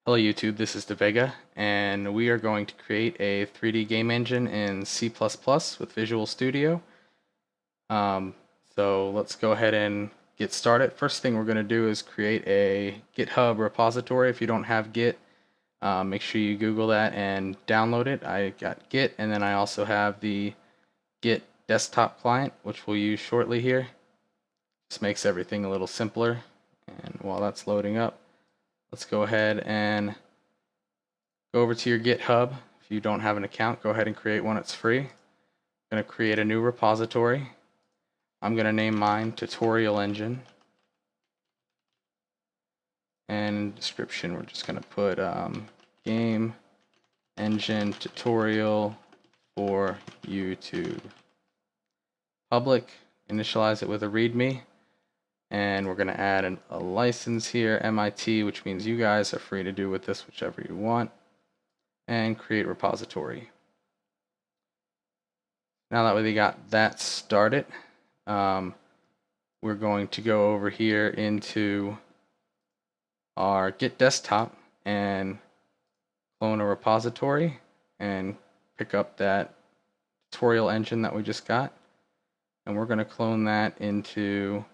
Hello YouTube, this is DeVega, and we are going to create a 3D game engine in C++ with Visual Studio. So let's go ahead and get started. First thing we're going to do is create a GitHub repository. If you don't have Git, make sure you Google that and download it. I got Git, and then I also have the Git desktop client, which we'll use shortly here. This makes everything a little simpler. And while that's loading up, let's go ahead and go over to your GitHub. If you don't have an account, go ahead and create one. It's free. I'm going to create a new repository. I'm going to name mine Tutorial Engine. And description, we're just going to put Game Engine Tutorial for YouTube. Public, initialize it with a README. And we're going to add a license here, MIT, which means you guys are free to do with this whichever you want. And create repository. Now that we got that started, we're going to go over here into our Git desktop and clone a repository and pick up that tutorial engine that we just got. And we're going to clone that into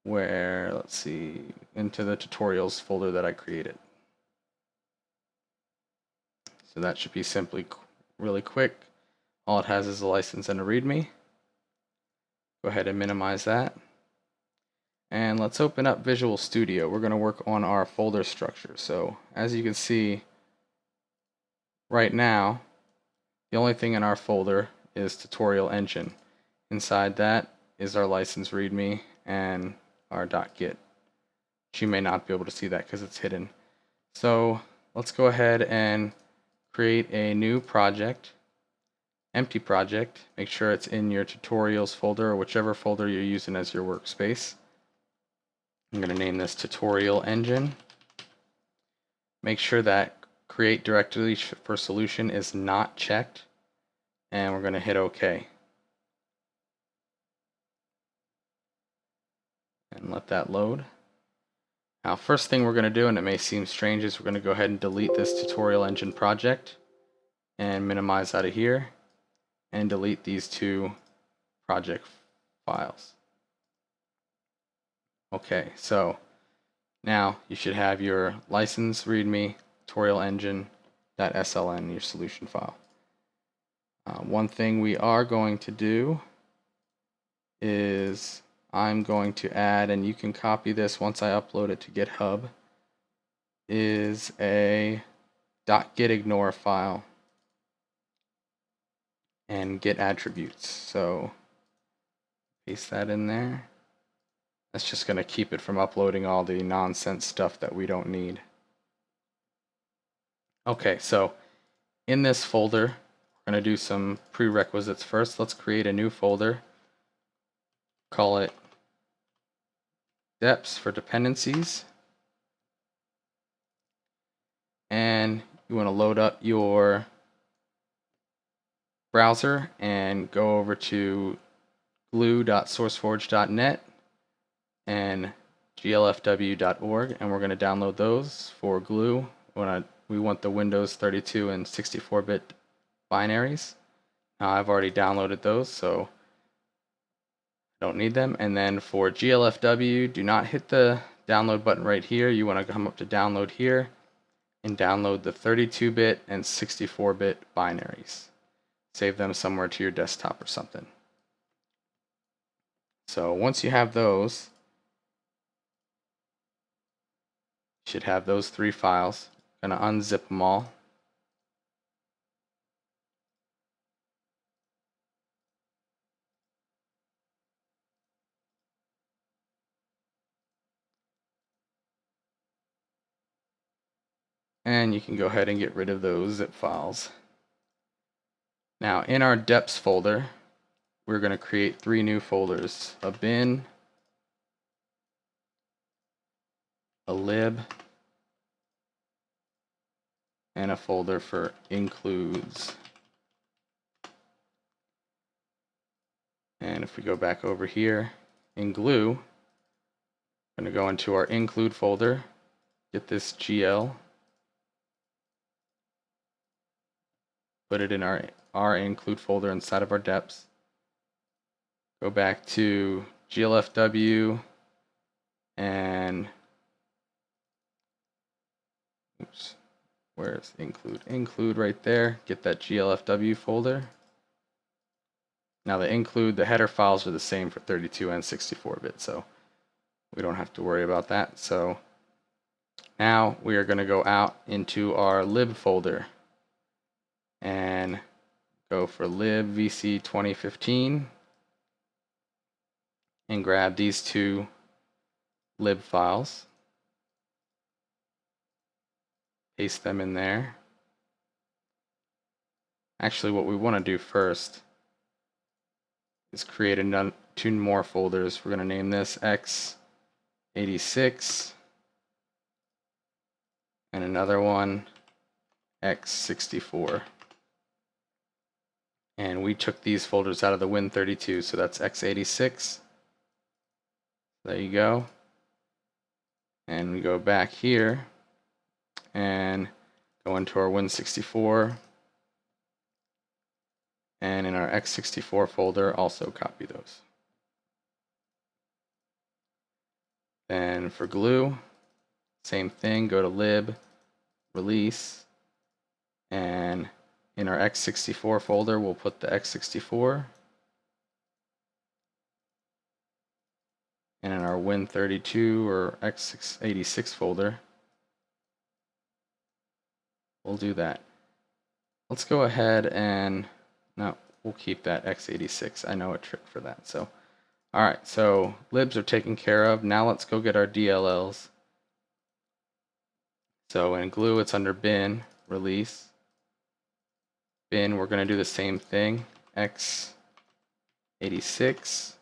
into the tutorials folder that I created. So that should be simply really quick. All it has is a license and a README. Go ahead and minimize that. And let's open up Visual Studio. We're going to work on our folder structure. So as you can see right now, the only thing in our folder is Tutorial Engine. Inside that is our license README and our .git. But you may not be able to see that because it's hidden. So let's go ahead and create a new project, empty project. Make sure it's in your tutorials folder or whichever folder you're using as your workspace. I'm going to name this Tutorial Engine. Make sure that Create Directory for Solution is not checked, and we're going to hit OK. And let that load. Now, first thing we're going to do, and it may seem strange, is we're going to go ahead and delete this Tutorial Engine project and minimize out of here and delete these two project files. Okay, so now you should have your license README tutorial engine.sln, your solution file. One thing we are going to do is I'm going to add, and you can copy this once I upload it to GitHub, is a .gitignore file and git attributes. So paste that in there. That's just going to keep it from uploading all the nonsense stuff that we don't need. Okay, so in this folder, we're going to do some prerequisites first. Let's create a new folder. Call it Deps for dependencies. And you want to load up your browser and go over to glue.sourceforge.net and glfw.org, and we're going to download those for Glue. We want the Windows 32 and 64-bit binaries. Now I've already downloaded those, so I don't need them. And then for glfw, do not hit the download button right here. You want to come up to download here and download the 32-bit and 64-bit binaries. Save them somewhere to your desktop or something. So once you have those, you should have those three files. I'm going to unzip them all. And you can go ahead and get rid of those zip files. Now in our deps folder, we're going to create three new folders: a bin, a lib, and a folder for includes. And if we go back over here in Glue, I'm going to go into our include folder, get this GL, put it in our include folder inside of our deps. Go back to GLFW and oops, where's include? Include right there. Get that GLFW folder. Now the header files are the same for 32 and 64-bit, so we don't have to worry about that. So now we are going to go out into our lib folder and go for lib VC 2015 and grab these two lib files, paste them in there. Actually, what we want to do first is create two more folders. We're going to name this x86 and another one x64. And we took these folders out of the Win32, so that's x86. There you go. And we go back here and go into our Win64. And in our x64 folder, also copy those. Then for glue, same thing, go to lib, release, and in our x64 folder, we'll put the x64. And in our Win32 or x86 folder, we'll do that. Let's go ahead and, no, we'll keep that x86. I know a trick for that. So, all right, so libs are taken care of. Now let's go get our DLLs. So in glue, it's under bin, release. Bin, we're going to do the same thing, x86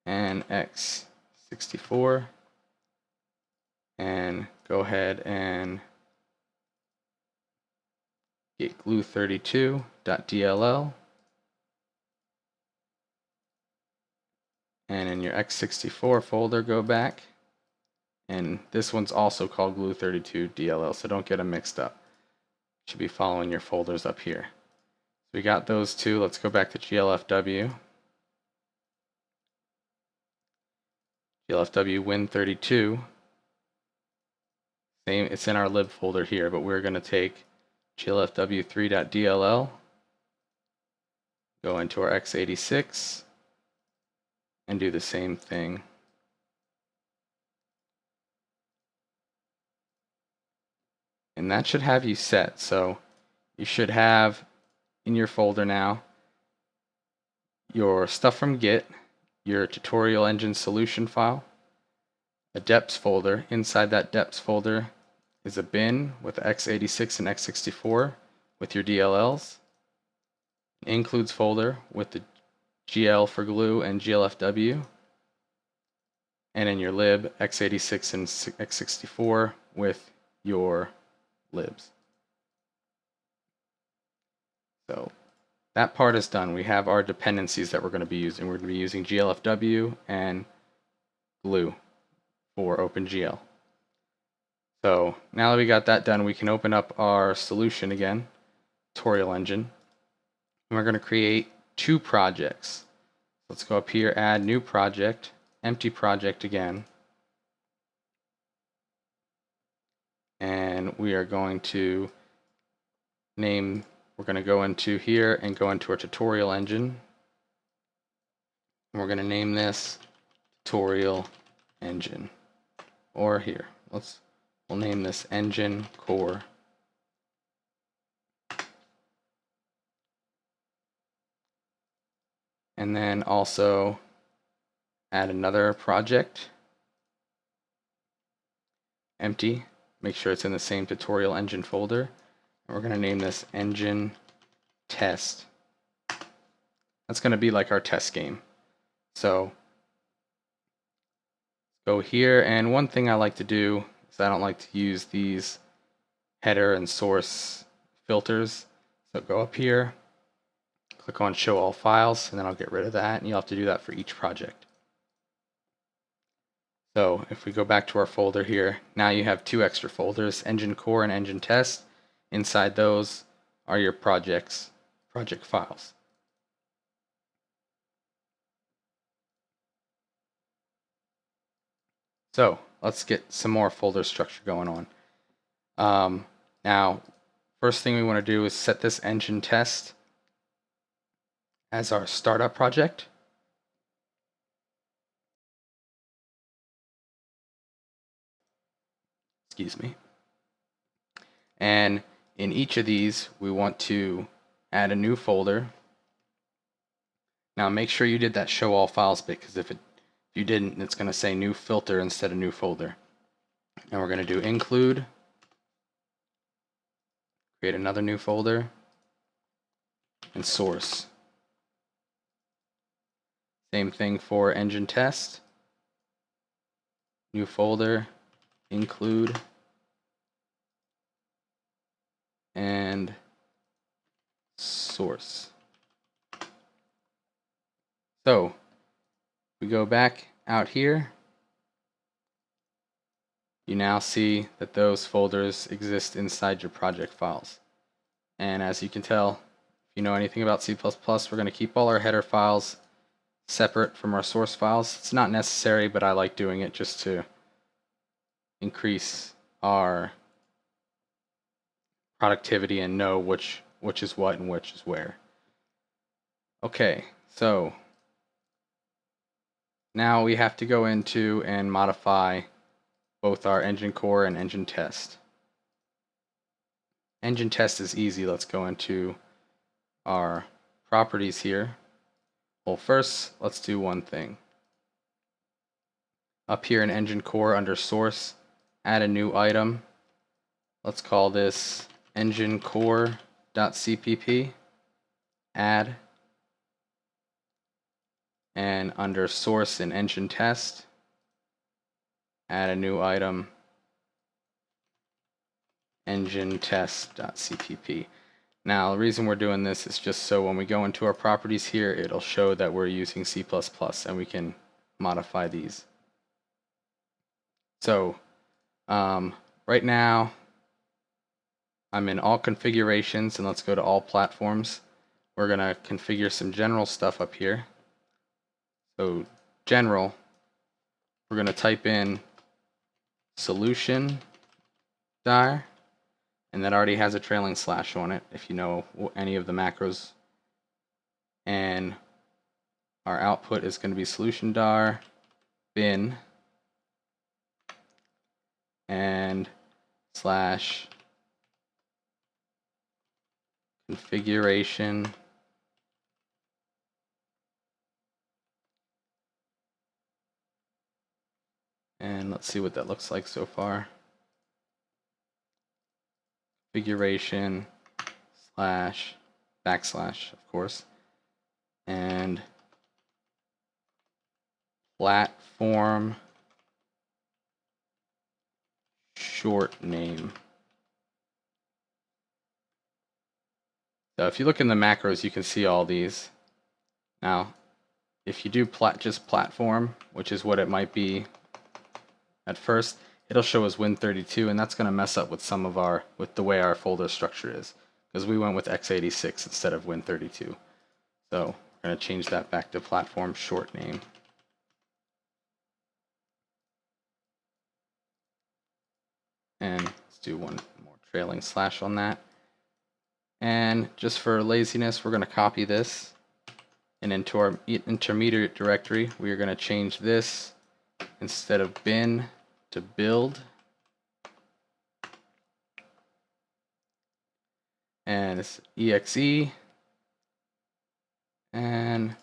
and x64, and go ahead and get glue32.dll, and in your x64 folder, go back, and this one's also called glue32.dll, so don't get them mixed up. You should be following your folders up here. So we got those two. Let's go back to GLFW. GLFW Win32. Same, it's in our lib folder here, but we're going to take GLFW3.dll, go into our x86, and do the same thing. And that should have you set. So you should have in your folder now your stuff from Git, your tutorial engine solution file, a deps folder. Inside that deps folder is a bin with x86 and x64 with your DLLs, an includes folder with the GL for glue and GLFW, and in your lib x86 and x64 with your libs. So that part is done. We have our dependencies that we're going to be using. We're going to be using GLFW and glue for OpenGL. So now that we got that done, we can open up our solution again, tutorial engine, and we're going to create two projects. Let's go up here, add new project, empty project again, and we are going to name, we're going to go into here and go into our tutorial engine, and we're going to name this tutorial engine, or here, we'll name this engine core. And then also add another project, empty, make sure it's in the same tutorial engine folder. And we're going to name this engine test. That's going to be like our test game. So go here, and one thing I like to do is I don't like to use these header and source filters. So go up here, click on show all files, and then I'll get rid of that, and you'll have to do that for each project. So if we go back to our folder here, now you have two extra folders, Engine Core and Engine Test. Inside those are your project files. So let's get some more folder structure going on. Now, first thing we want to do is set this Engine Test as our startup project. Excuse me. And in each of these, we want to add a new folder. Now make sure you did that show all files bit, because if you didn't, it's going to say new filter instead of new folder. And we're going to do include, create another new folder, and source. Same thing for engine test, new folder, include, and source. So we go back out here, you now see that those folders exist inside your project files. And as you can tell, if you know anything about C++, we're going to keep all our header files separate from our source files. It's not necessary, but I like doing it just to increase our productivity and know which is what and which is where. Okay, so now we have to go into and modify both our engine core and engine test. Engine test is easy. Let's go into our properties here. Well, first, let's do one thing. Up here in engine core under source, add a new item. Let's call this engine core.cpp. Add. And under source and engine test, add a new item, engine test.cpp. Now, the reason we're doing this is just so when we go into our properties here, it'll show that we're using C++ and we can modify these. So, right now, I'm in all configurations, and let's go to all platforms. We're going to configure some general stuff up here. So, general, we're going to type in solution dir, and that already has a trailing slash on it if you know any of the macros. And our output is going to be solution dir bin and slash configuration and let's see what that looks like so far. Configuration slash backslash, of course, and platform short name. So if you look in the macros, you can see all these. Now, if you do just platform, which is what it might be at first, it'll show as Win32, and that's going to mess up with some of with the way our folder structure is, because we went with x86 instead of Win32. So we're going to change that back to platform short name. And let's do one more trailing slash on that. And just for laziness, we're going to copy this, and into our intermediate directory, we are going to change this instead of bin to build. And it's exe. And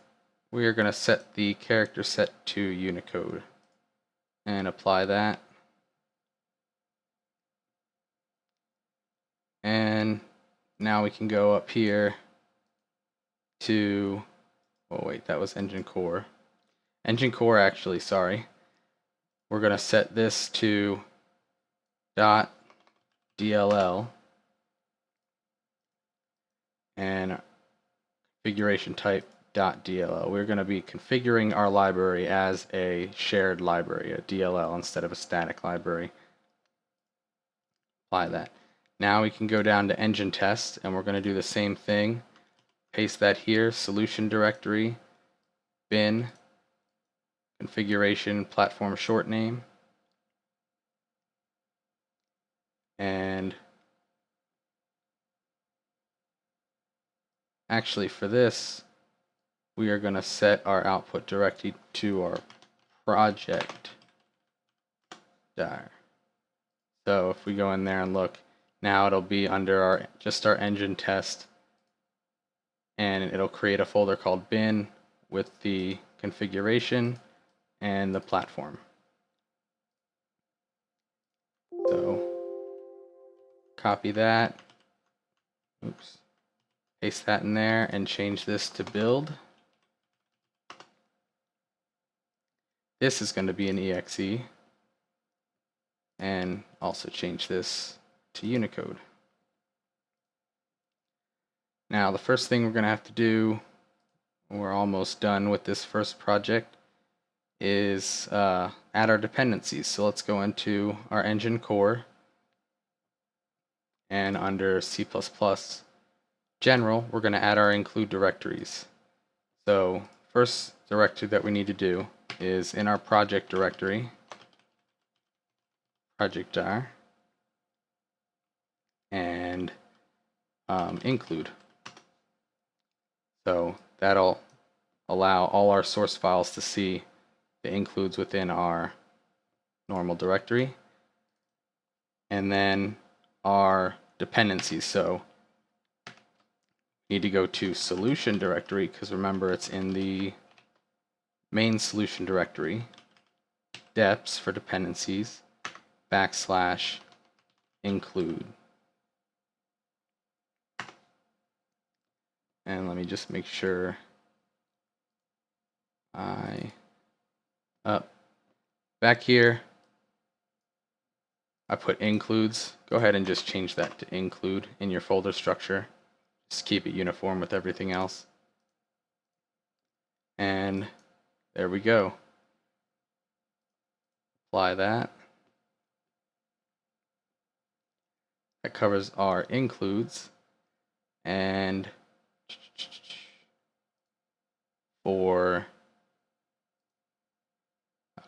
we are going to set the character set to Unicode and apply that. And now we can go up here to, oh wait, that was engine core. Engine core, actually, sorry. We're going to set this to .dll and configuration type .dll. We're going to be configuring our library as a shared library, a DLL, instead of a static library. Apply that. Now we can go down to engine test, and we're going to do the same thing. Paste that here, solution directory, bin, configuration, platform short name, and actually for this, we are going to set our output directly to our project dir. So if we go in there and look, now it'll be under our engine test, and it'll create a folder called bin with the configuration and the platform. So copy that, oops, paste that in there and change this to build. This is going to be an exe, and also change this to Unicode. Now the first thing we're going to have to do, we're almost done with this first project, is add our dependencies. So let's go into our engine core, and under C++ general, we're going to add our include directories. So first directory that we need to do is in our project directory, project dir, and include. So that'll allow all our source files to see the includes within our normal directory, and then our dependencies. So we need to go to solution directory, because remember it's in the main solution directory, deps for dependencies, / include. And let me just make sure back here I put includes. Go ahead and just change that to include in your folder structure. Just keep it uniform with everything else. And there we go. Apply that. That covers our includes. And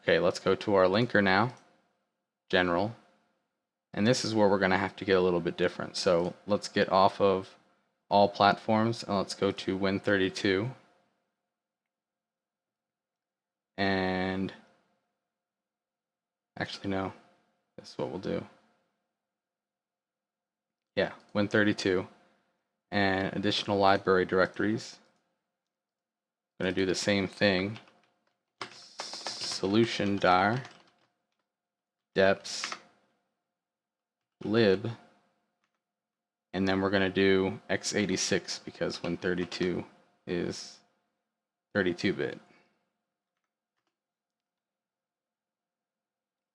okay, let's go to our linker now, general. And this is where we're going to have to get a little bit different. So let's get off of all platforms and let's go to Win32. And actually, no, this is what we'll do. Yeah, Win32 and additional library directories. I'm going to do the same thing. Solution dir, deps, lib, and then we're going to do x86 because Win32 is 32-bit.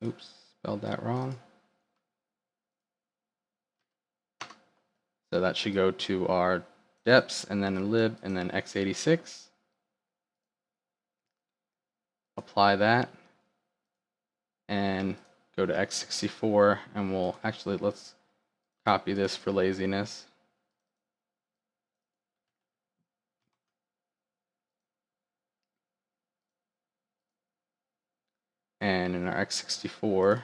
Oops, spelled that wrong. So that should go to our deps and then lib and then x86. Apply that and go to x64, and we'll actually, let's copy this for laziness. And in our x64,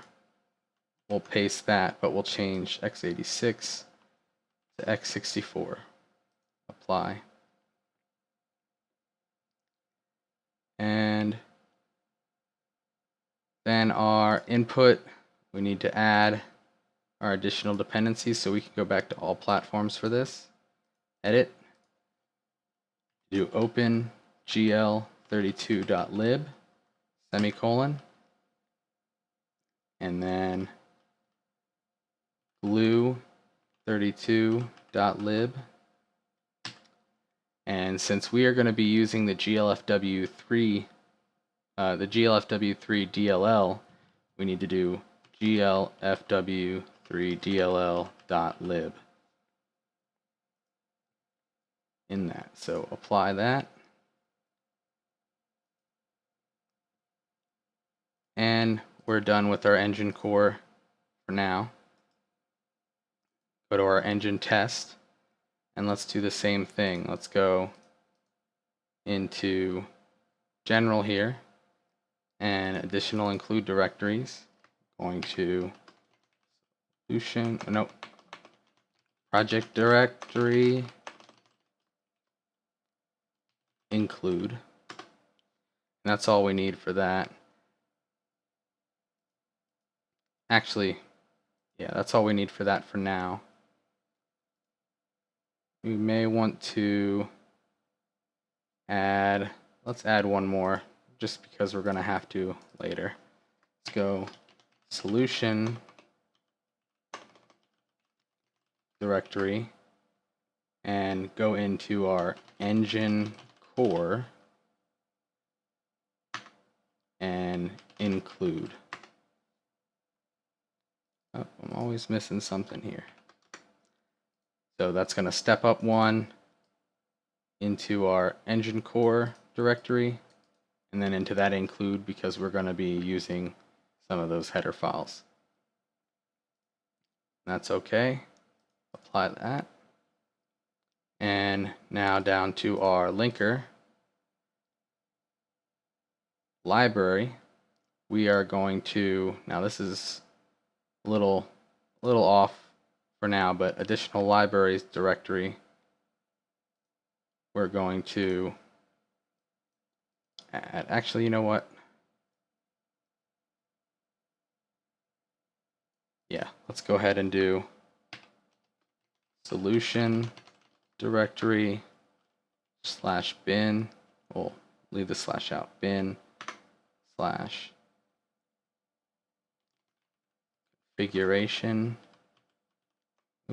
we'll paste that, but we'll change x86 to x64. Apply. And then our input, we need to add our additional dependencies, so we can go back to all platforms for this. Edit. Do open gl32.lib, semicolon, and then glue32.lib. And since we are going to be using the GLFW3 DLL, we need to do glfw3dll.lib in that. So apply that. And we're done with our engine core for now. Go to our engine test, and let's do the same thing. Let's go into general here, and additional include directories. Going to solution, no, project directory, include. And that's all we need for that. Actually, yeah, that's all we need for that for now. We may want to add, let's add one more just because we're going to have to later. Let's go solution directory and go into our engine core and include. Oh, I'm always missing something here. So that's going to step up one into our engine core directory, and then into that include because we're going to be using some of those header files. That's okay. Apply that. And now down to our linker library, we are going to, now this is a little off for now, but additional libraries directory, we're going to add, actually, you know what? Yeah, let's go ahead and do solution directory / bin, we'll leave the slash out, bin / configuration.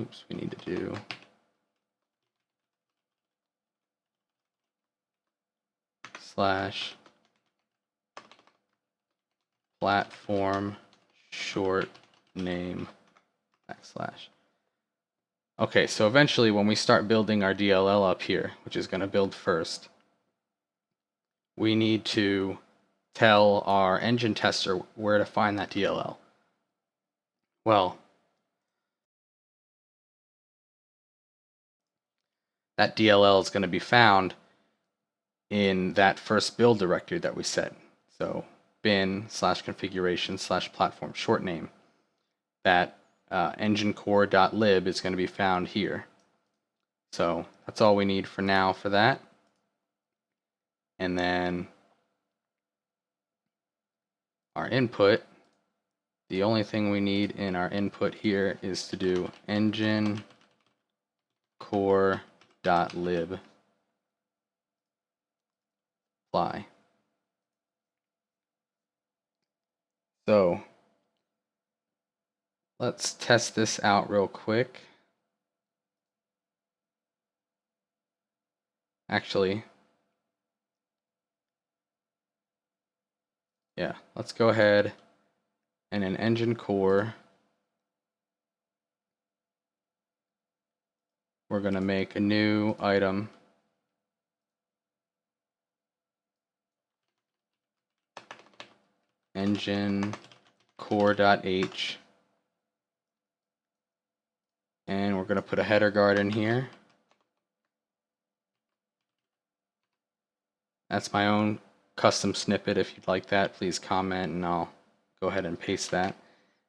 Oops, we need to do / platform short name /. Okay, so eventually when we start building our DLL up here, which is going to build first, we need to tell our engine tester where to find that DLL. Well, that DLL is going to be found in that first build directory that we set. So bin / configuration / platform short name. That enginecore.lib is going to be found here. So that's all we need for now for that. And then our input, the only thing we need in our input here is to do enginecore.lib apply. So let's test this out real quick. Actually, yeah, let's go ahead and in engine core, we're going to make a new item. Engine core.h, and we're going to put a header guard in here. That's my own custom snippet. If you'd like that, please comment and I'll go ahead and paste that.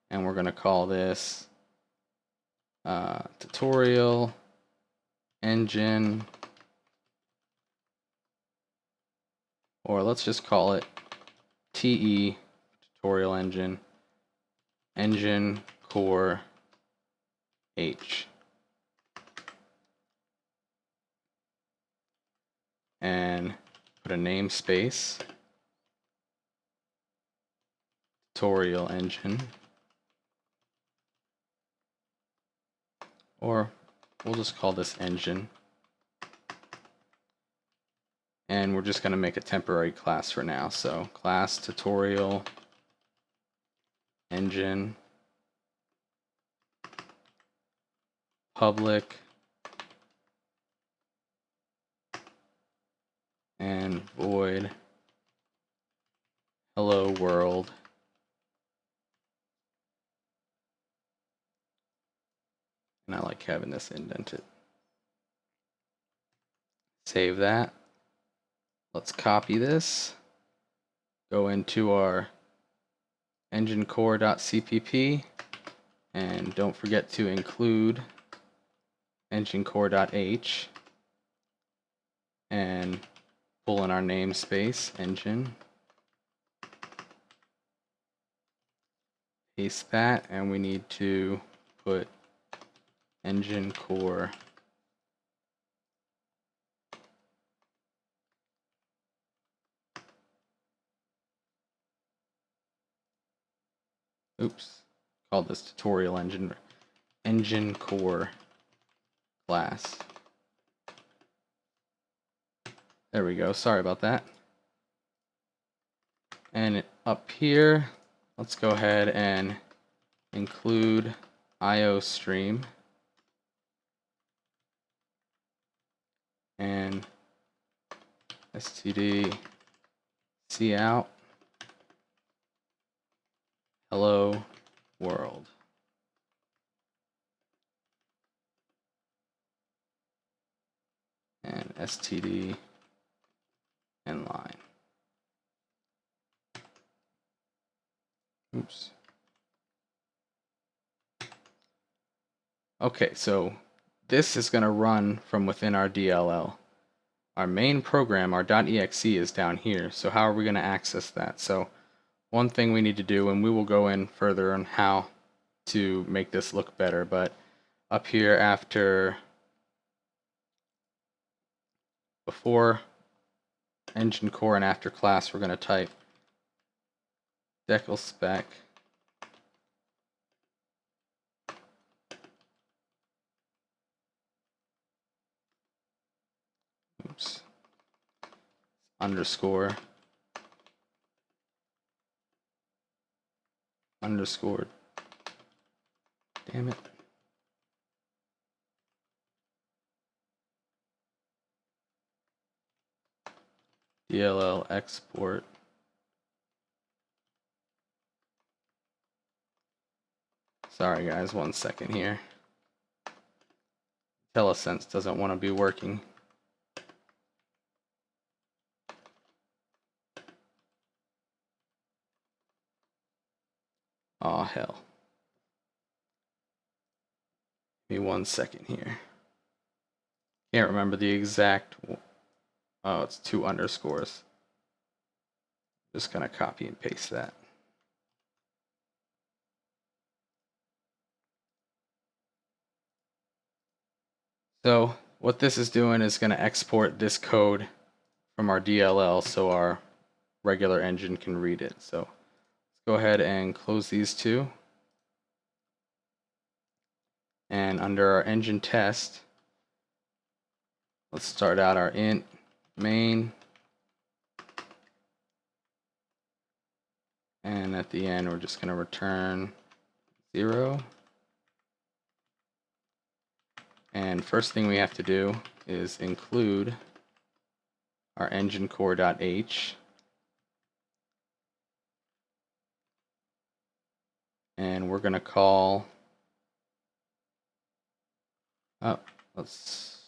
And we're going to call this tutorial engine, or let's just call it TE, tutorial engine, engine core H. And put a namespace, tutorial engine, or we'll just call this engine. And we're just going to make a temporary class for now. So class tutorial engine public and void hello world And I like having this indented. Save that. Let's copy this. Go into our enginecore.cpp, and don't forget to include enginecore.h, and pull in our namespace engine. Paste that, and we need to put engine core called this tutorial engine core class. There we go, sorry about that. And up here, let's go ahead and include IOStream and std cout hello world. And std inline. Oops. Okay, so this is going to run from within our DLL. Our main program, our .exe, is down here. So how are we going to access that? So one thing we need to do, and we will go in further on how to make this look better, but up here after, before engine core and after class, we're going to type declspec underscore damn it, DLL export sorry guys, 1 second here. IntelliSense doesn't want to be working. Aw, hell. Give me 1 second here. Can't remember the exact. Oh, it's 2 underscores. Just gonna copy and paste that. So what this is doing is going to export this code from our DLL so our regular engine can read it. So let's go ahead and close these two. And under our engine test, let's start out our int main. And at the end, we're just going to return 0. And first thing we have to do is include our engine core.h. And we're going to call, let's,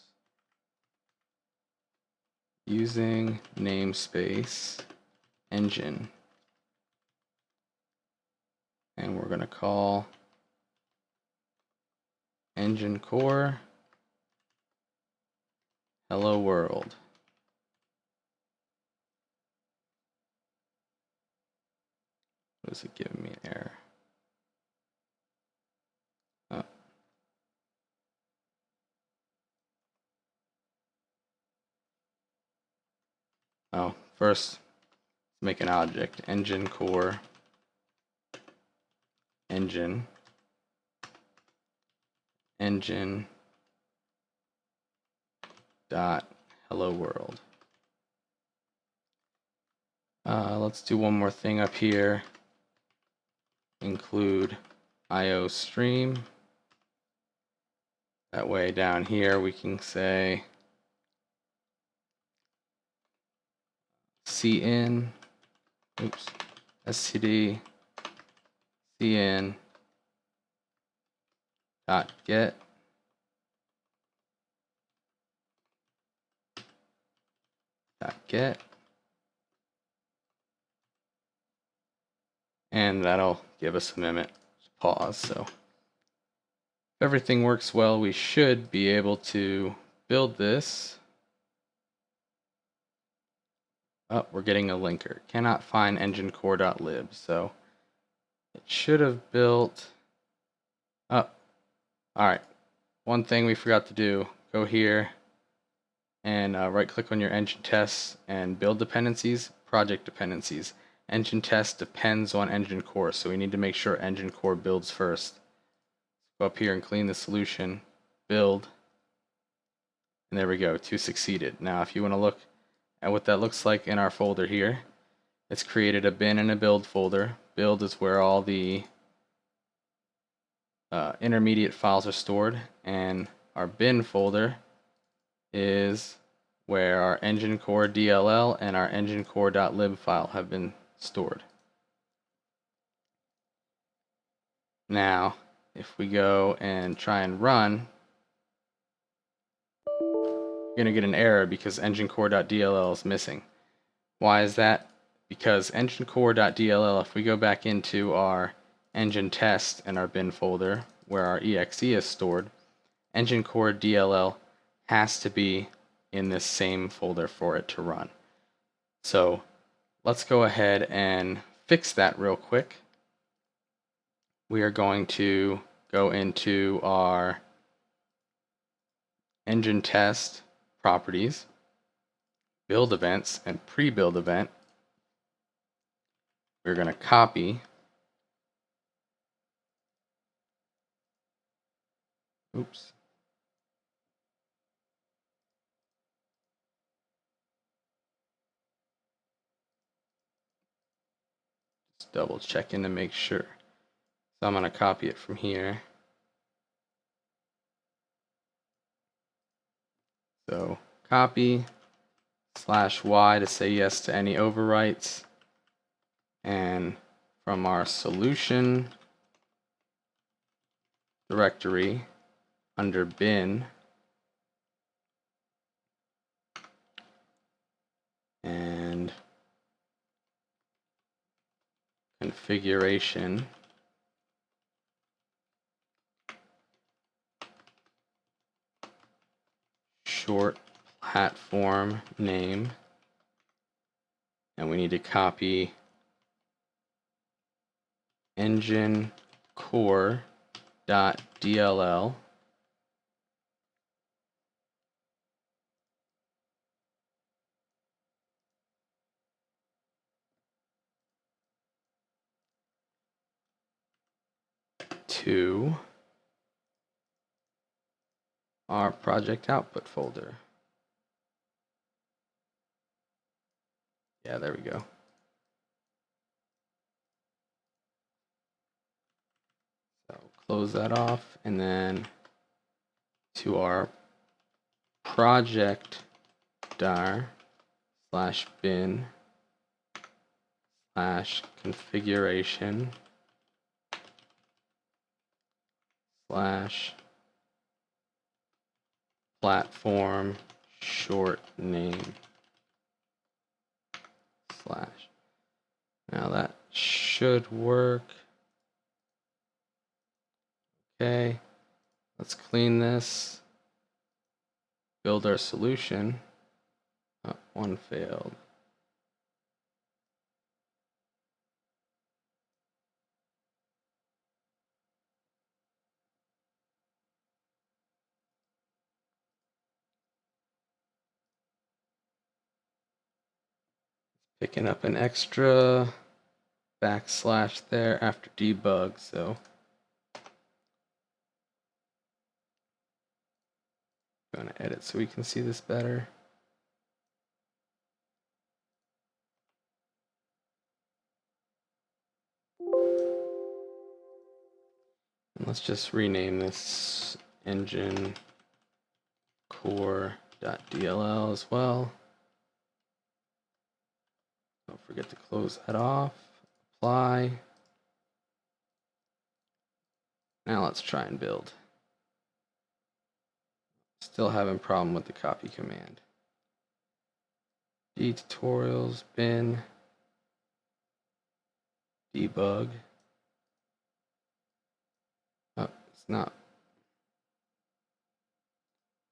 using namespace engine. And we're going to call engine core hello world. What is it giving me an error? Oh, first make an object, engine core engine dot hello world. Let's do one more thing up here. Include IOStream. That way down here we can say cin, std cin dot get .get, and that'll give us a minute to pause. So if everything works well, we should be able to build this. Oh, we're getting a linker. Cannot find enginecore.lib. So it should have built. Oh, all right. One thing we forgot to do, go here and right click on your engine tests and build dependencies, project dependencies. Engine test depends on engine core, so we need to make sure engine core builds first. Go up here and clean the solution, build, and there we go, 2 succeeded. Now if you want to look at what that looks like in our folder here, it's created a bin and a build folder. Build is where all the intermediate files are stored, and our bin folder is where our engine core DLL and our engine core.lib file have been stored. Now, if we go and try and run, you're going to get an error because engine core.dll is missing. Why is that? Because engine core.dll, if we go back into our engine test and our bin folder where our exe is stored, engine core DLL has to be in this same folder for it to run. So let's go ahead and fix that real quick. We are going to go into our engine test properties, build events, and pre-build event. We're going to copy. Oops. Just double checking to make sure. So I'm going to copy it from here. So copy /y to say yes to any overwrites. And from our solution directory under bin and configuration, short platform name, and we need to copy engine core.dll to our project output folder. Yeah, there we go. So close that off, and then to our project dir /bin /configuration /platform short name /. Now that should work. Okay, let's clean this, build our solution. Oh, one failed. Picking up an extra backslash there after debug, so I'm going to edit so we can see this better. And let's just rename this engine core.dll as well. Don't forget to close that off. Apply. Now let's try and build. Still having a problem with the copy command. Tutorials bin debug. Oh, it's not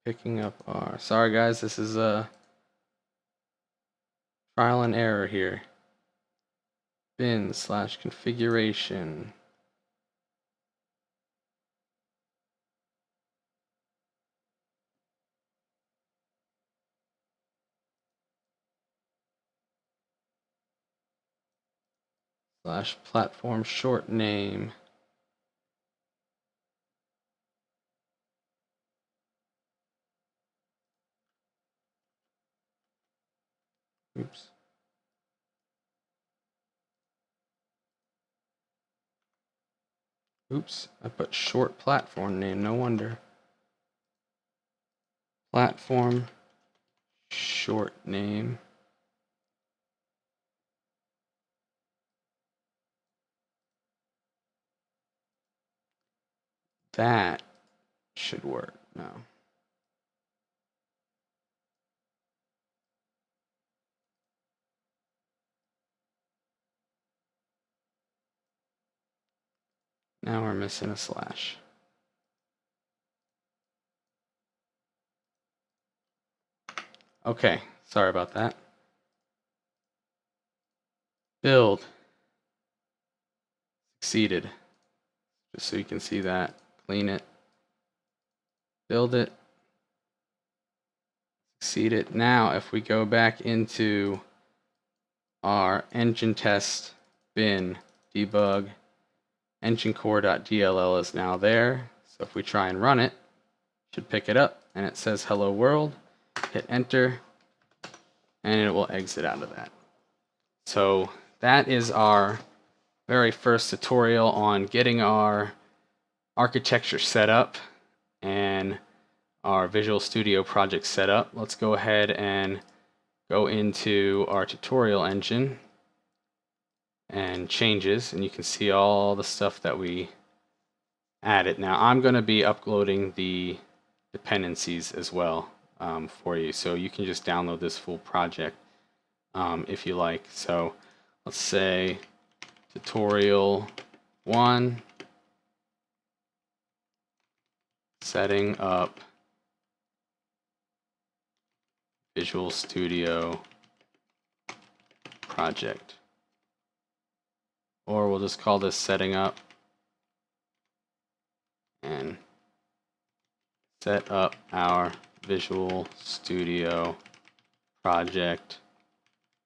picking up our. Sorry guys, this is a trial and error here. Bin/configuration. /platform short name. Oops. Oops, I put short platform name, no wonder. Platform short name. That should work now. Now we're missing a slash. Okay, sorry about that. Build. Succeeded. Just so you can see that. Clean it. Build it. Succeeded. Now, if we go back into our engine test bin debug, enginecore.dll is now there. So if we try and run it, it should pick it up and it says hello world. Hit enter and it will exit out of that. So that is our very first tutorial on getting our architecture set up and our Visual Studio project set up. Let's go ahead and go into our tutorial engine and changes, and you can see all the stuff that we added. Now I'm going to be uploading the dependencies as well for you, so you can just download this full project if you like. So let's say tutorial 1, setting up Visual Studio project, or we'll just call this setting up and set up our Visual Studio project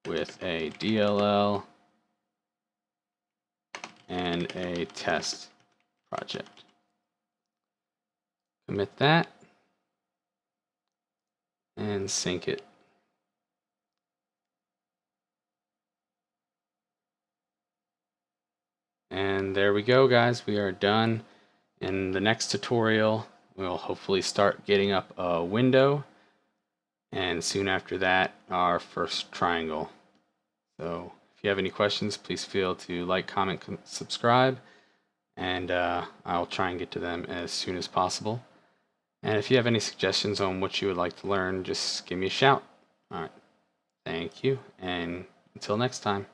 with a DLL and a test project. Commit that and sync it. And there we go, guys. We are done. In the next tutorial, we'll hopefully start getting up a window, and soon after that, our first triangle. So if you have any questions, please feel to like, comment, subscribe, and I'll try and get to them as soon as possible. And if you have any suggestions on what you would like to learn, just give me a shout. All right. Thank you, and until next time.